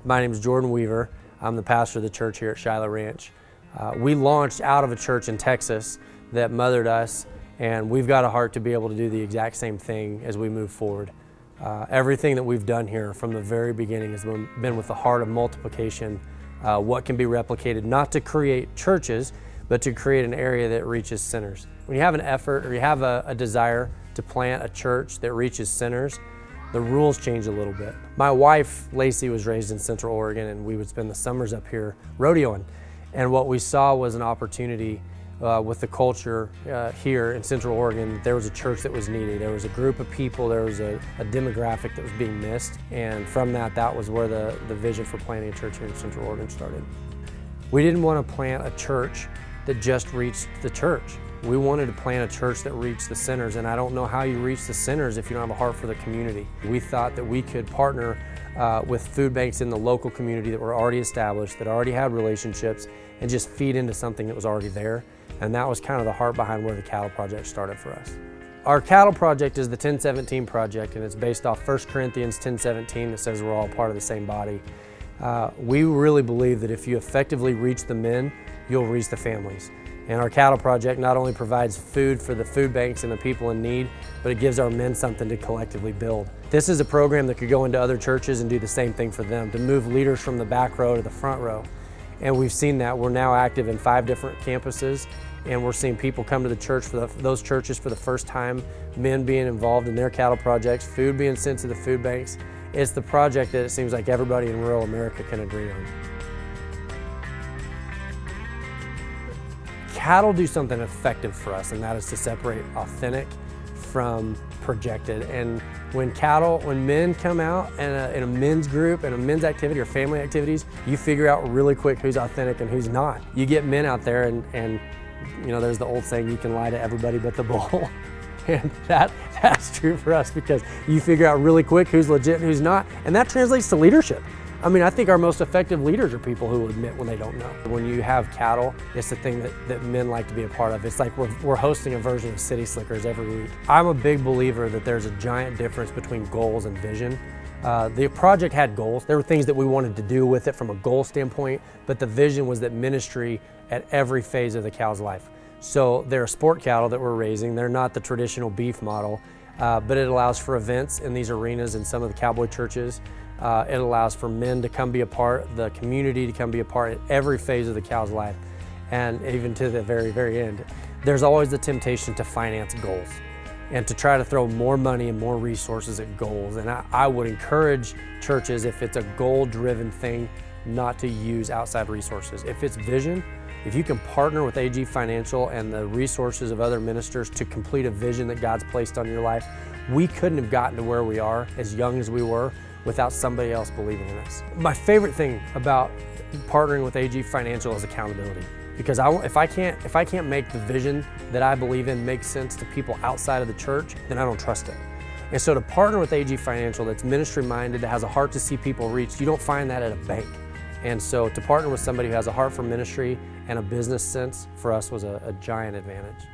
My name is Jordan Weaver. I'm the pastor of the church here at Shiloh Ranch. We launched out of a church in Texas that mothered us, and we've got a heart to be able to do the exact same thing as we move forward. Everything that we've done here from the very beginning has been with the heart of multiplication, what can be replicated, not to create churches, but to create an area that reaches sinners. When you have an effort or you have a desire to plant a church that reaches sinners, the rules change a little bit. My wife, Lacey, was raised in Central Oregon, and we would spend the summers up here rodeoing. And what we saw was an opportunity with the culture here in Central Oregon. There was a church that was needed. There was a group of people, there was a demographic that was being missed. And from that was where the vision for planting a church here in Central Oregon started. We didn't want to plant a church that just reached the church. We wanted to plant a church that reached the sinners, and I don't know how you reach the sinners if you don't have a heart for the community. We thought that we could partner with food banks in the local community that were already established, that already had relationships, and just feed into something that was already there. And that was kind of the heart behind where the Cattle Project started for us. Our Cattle Project is the 1017 project, and it's based off 1 Corinthians 10:17 that says we're all part of the same body. We really believe that if you effectively reach the men, you'll reach the families. And our Cattle Project not only provides food for the food banks and the people in need, but it gives our men something to collectively build. This is a program that could go into other churches and do the same thing for them, to move leaders from the back row to the front row. And we've seen that. We're now active in 5 different campuses, and we're seeing people come to the church for those churches for the first time, men being involved in their cattle projects, food being sent to the food banks. It's the project that it seems like everybody in rural America can agree on. Cattle do something effective for us, and that is to separate authentic from projected. And when men come out in a men's group, in a men's activity or family activities, you figure out really quick who's authentic and who's not. You get men out there and you know, there's the old saying, you can lie to everybody but the bull. And that's true for us, because you figure out really quick who's legit and who's not, and that translates to leadership. I mean, I think our most effective leaders are people who admit when they don't know. When you have cattle, it's the thing that men like to be a part of. It's like we're hosting a version of City Slickers every week. I'm a big believer that there's a giant difference between goals and vision. The project had goals. There were things that we wanted to do with it from a goal standpoint, but the vision was that ministry at every phase of the cow's life. So they're sport cattle that we're raising. They're not the traditional beef model, but it allows for events in these arenas in some of the cowboy churches. It allows for men to come be a part, the community to come be a part at every phase of the cow's life, and even to the very, very end. There's always the temptation to finance goals and to try to throw more money and more resources at goals. And I would encourage churches, if it's a goal-driven thing, not to use outside resources. If it's vision, if you can partner with AG Financial and the resources of other ministers to complete a vision that God's placed on your life, we couldn't have gotten to where we are as young as we were without somebody else believing in us. My favorite thing about partnering with AG Financial is accountability, because if I can't make the vision that I believe in make sense to people outside of the church, then I don't trust it. And so to partner with AG Financial that's ministry minded, that has a heart to see people reached, you don't find that at a bank. And so to partner with somebody who has a heart for ministry and a business sense, for us was a giant advantage.